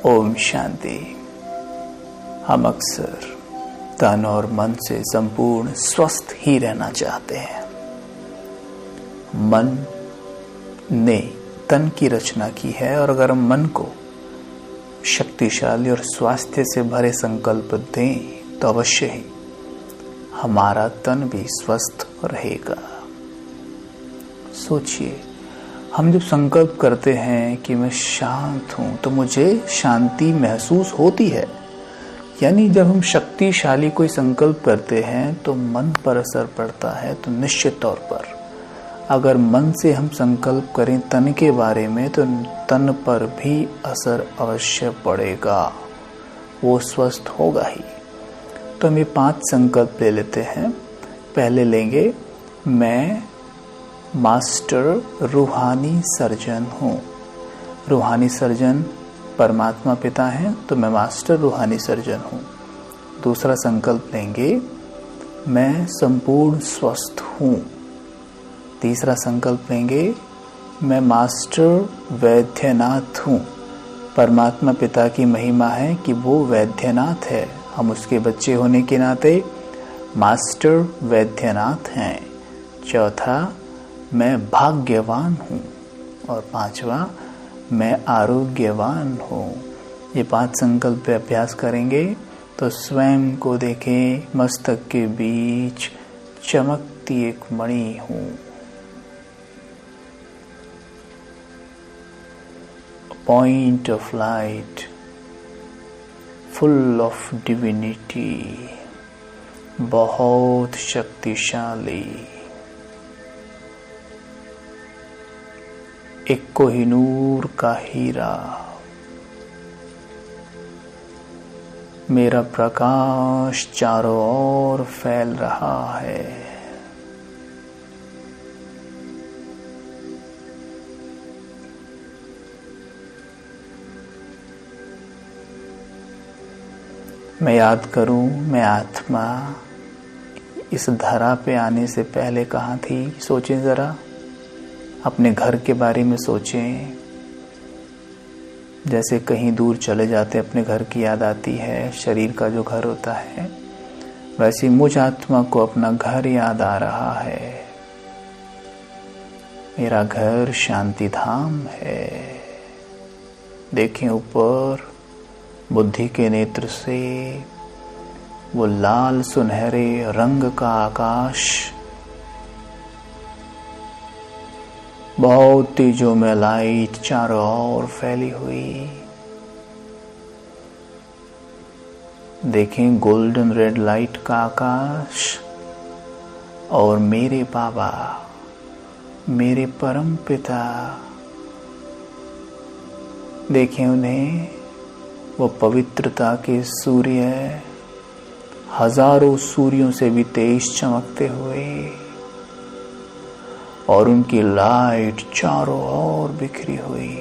ओम शांति। हम अक्सर तन और मन से संपूर्ण स्वस्थ ही रहना चाहते हैं। मन ने तन की रचना की है और अगर हम मन को शक्तिशाली और स्वास्थ्य से भरे संकल्प दें तो अवश्य ही हमारा तन भी स्वस्थ रहेगा। सोचिए, हम जब संकल्प करते हैं कि मैं शांत हूं तो मुझे शांति महसूस होती है। यानी जब हम शक्तिशाली कोई संकल्प करते हैं तो मन पर असर पड़ता है। तो निश्चित तौर पर अगर मन से हम संकल्प करें तन के बारे में तो तन पर भी असर अवश्य पड़ेगा, वो स्वस्थ होगा ही। तो हम ये 5 संकल्प ले लेते हैं। पहले लेंगे, मैं मास्टर रूहानी सर्जन हूँ। रूहानी सर्जन परमात्मा पिता हैं, तो मैं मास्टर रूहानी सर्जन हूँ। दूसरा संकल्प लेंगे, मैं संपूर्ण स्वस्थ हूँ। तीसरा संकल्प लेंगे, मैं मास्टर वैद्यनाथ हूँ। परमात्मा पिता की महिमा है कि वो वैद्यनाथ है, हम उसके बच्चे होने के नाते मास्टर वैद्यनाथ हैं। चौथा, मैं भाग्यवान हूँ। और 5वां, मैं आरोग्यवान हूँ। ये 5 संकल्प पे अभ्यास करेंगे तो स्वयं को देखें, मस्तक के बीच चमकती एक मणि हूँ। Point of light, full of divinity, बहुत शक्तिशाली, एक कोहिनूर का हीरा। मेरा प्रकाश चारों ओर फैल रहा है। मैं याद करूं, मैं आत्मा इस धरा पे आने से पहले कहाँ थी? सोचें जरा, अपने घर के बारे में सोचें। जैसे कहीं दूर चले जाते अपने घर की याद आती है, शरीर का जो घर होता है, वैसे मुझ आत्मा को अपना घर याद आ रहा है। मेरा घर शांति धाम है। देखें ऊपर, बुद्धि के नेत्र से वो लाल सुनहरे रंग का आकाश, बहुत तेजों में लाइट चारों ओर फैली हुई। देखें गोल्डन रेड लाइट का आकाश और मेरे बाबा, मेरे परम पिता, देखें उन्हें, वो पवित्रता के सूर्य, हजारों सूर्यों से भी तेज चमकते हुए और उनकी लाइट चारों ओर बिखरी हुई।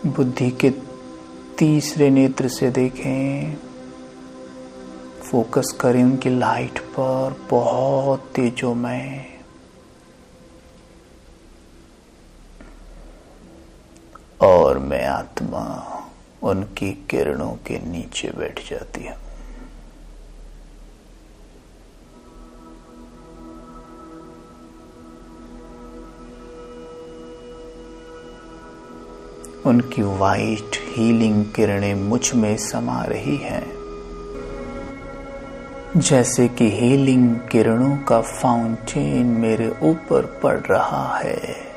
बुद्धि के तीसरे नेत्र से देखें, फोकस करें उनकी लाइट पर, बहुत तेजोमय। और मैं आत्मा उनकी किरणों के नीचे बैठ जाती हूँ। उनकी वाइट हीलिंग किरणें मुझ में समा रही हैं, जैसे कि हीलिंग किरणों का फाउंटेन मेरे ऊपर पड़ रहा है।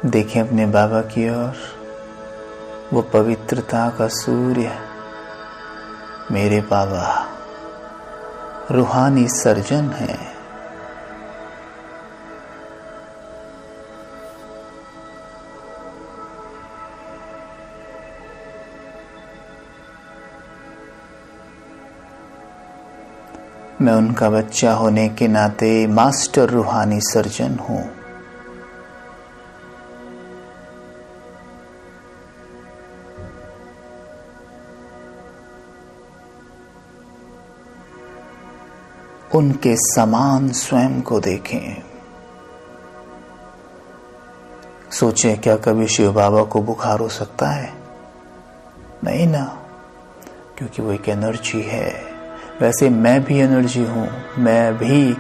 देखें अपने बाबा की ओर, वो पवित्रता का सूर्य, मेरे बाबा रूहानी सर्जन हैं। मैं उनका बच्चा होने के नाते मास्टर रूहानी सर्जन हूँ। उनके समान स्वयं को देखें। सोचें, क्या कभी शिव बाबा को बुखार हो सकता है? नहीं ना, क्योंकि वो एक एनर्जी है। वैसे मैं भी एनर्जी हूं, मैं भी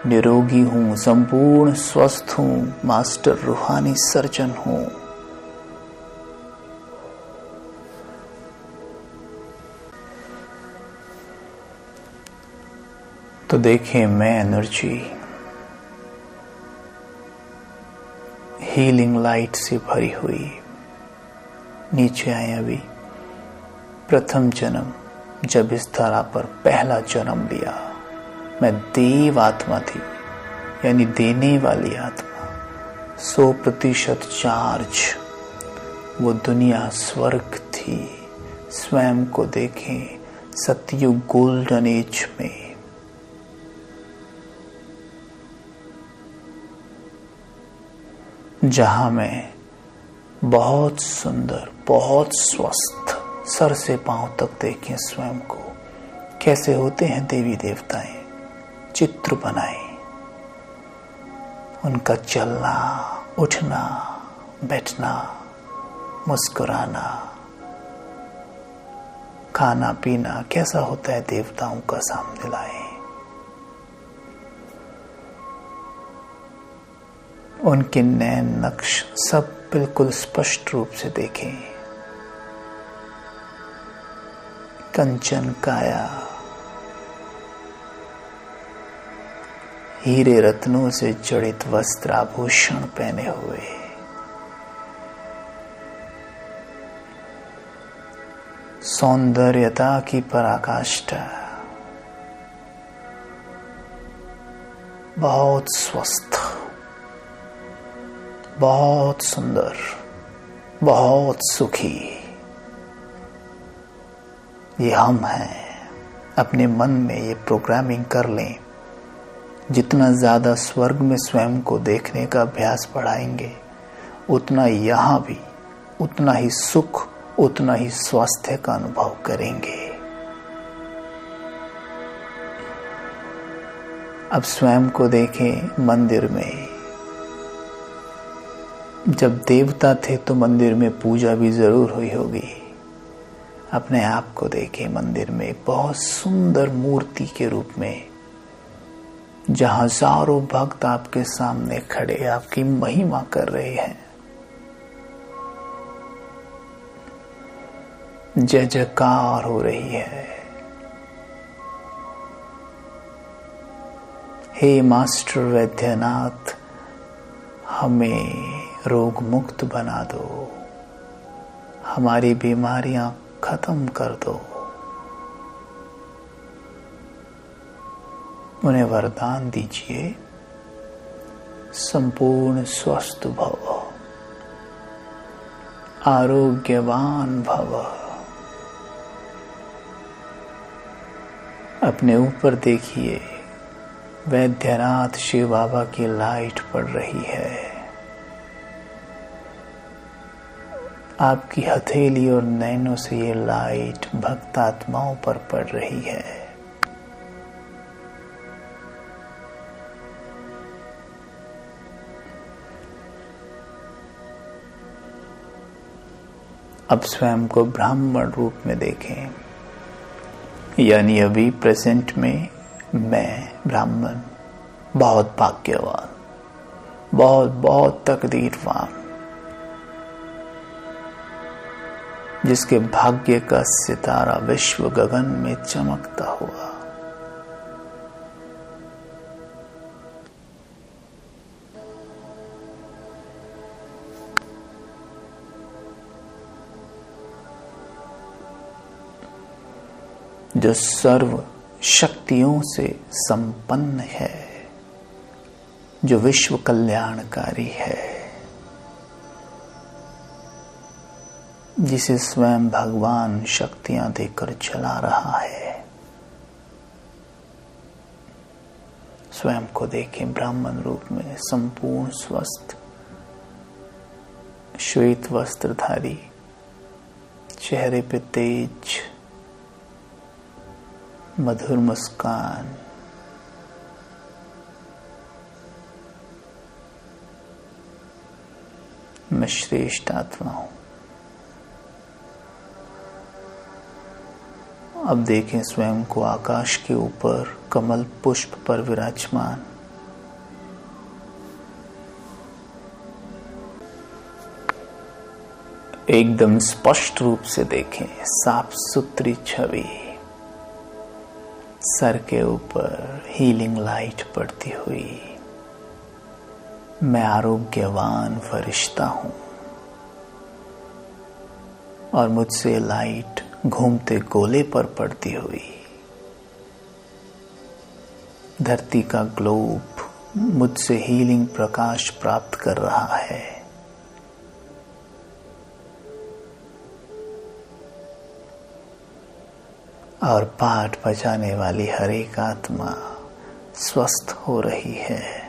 निरोगी हूं, संपूर्ण स्वस्थ हूं, मास्टर रूहानी सर्जन हूं। तो देखें, मैं एनर्जी हीलिंग लाइट से भरी हुई नीचे आए। अभी प्रथम जन्म, जब इस धरा पर पहला जन्म लिया, मैं देव आत्मा थी, यानी देने वाली आत्मा, 100% चार्ज। वो दुनिया स्वर्ग थी। स्वयं को देखें, सतयुग गोल्डन एज में। जहां मैं बहुत सुंदर, बहुत स्वस्थ, सर से पांव तक देखें स्वयं को। कैसे होते हैं देवी देवताएं, चित्र बनाए, उनका चलना, उठना, बैठना, मुस्कुराना, खाना पीना कैसा होता है देवताओं का सामने लाए। उनके नैन नक्श सब बिल्कुल स्पष्ट रूप से देखें। कंचन काया, हीरे रत्नों से जड़ित वस्त्र आभूषण पहने हुए, सौंदर्यता की पराकाष्ठा, बहुत स्वस्थ, बहुत सुंदर, बहुत सुखी। ये हम हैं। अपने मन में ये प्रोग्रामिंग कर लें। जितना ज्यादा स्वर्ग में स्वयं को देखने का अभ्यास बढ़ाएंगे, उतना यहाँ भी उतना ही सुख, उतना ही स्वास्थ्य का अनुभव करेंगे। अब स्वयं को देखें मंदिर में। जब देवता थे तो मंदिर में पूजा भी जरूर हुई होगी। अपने आप को देखें मंदिर में एक बहुत सुंदर मूर्ति के रूप में, जहां हजारों भक्त आपके सामने खड़े आपकी महिमा कर रहे हैं। जय जयकार हो रही है। हे मास्टर वैद्यनाथ, हमें रोग मुक्त बना दो, हमारी बीमारियां खत्म कर दो। उन्हें वरदान दीजिए, संपूर्ण स्वस्थ भव, आरोग्यवान भव। अपने ऊपर देखिए, वैद्यनाथ शिव बाबा की लाइट पड़ रही है। आपकी हथेली और नैनों से ये लाइट भक्त आत्माओं पर पड़ रही है। अब स्वयं को ब्राह्मण रूप में देखें, यानी अभी प्रेजेंट में मैं ब्राह्मण, बहुत भाग्यवान, बहुत बहुत तकदीरवान, जिसके भाग्य का सितारा विश्व गगन में चमकता हुआ। जो सर्व शक्तियों से संपन्न है, जो विश्व कल्याणकारी है, जिसे स्वयं भगवान शक्तियां देकर चला रहा है। स्वयं को देखें ब्राह्मण रूप में, संपूर्ण स्वस्थ, श्वेत वस्त्रधारी, चेहरे पे तेज, मधुर मुस्कान, मैं श्रेष्ठ आत्मा हूं। अब देखें स्वयं को आकाश के ऊपर कमल पुष्प पर विराजमान। एकदम स्पष्ट रूप से देखें, साफ सुथरी छवि, सर के ऊपर हीलिंग लाइट पड़ती हुई। मैं आरोग्यवान फरिश्ता हूं और मुझसे लाइट घूमते गोले पर पड़ती हुई। धरती का ग्लोब मुझसे हीलिंग प्रकाश प्राप्त कर रहा है। और पाठ बजाने वाली हर एक आत्मा स्वस्थ हो रही है।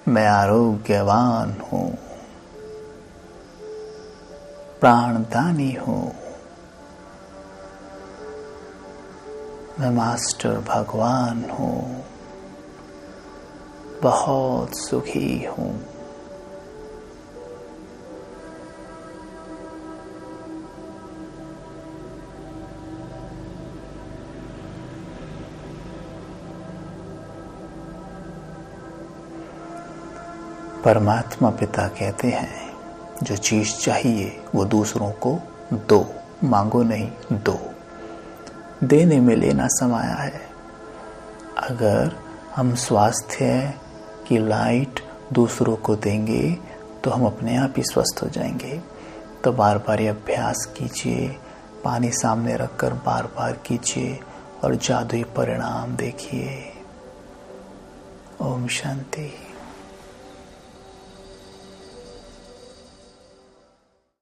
मैं आरोग्यवान हूं, प्राणदानी हूं। मैं मास्टर भगवान हूं, बहुत सुखी हूं। परमात्मा पिता कहते हैं, जो चीज चाहिए वो दूसरों को दो, मांगो नहीं, दो। देने में लेना समाया है। अगर हम स्वास्थ्य की लाइट दूसरों को देंगे तो हम अपने आप ही स्वस्थ हो जाएंगे। तो बार बार ये अभ्यास कीजिए, पानी सामने रखकर बार बार कीजिए और जादुई परिणाम देखिए। ओम शांति।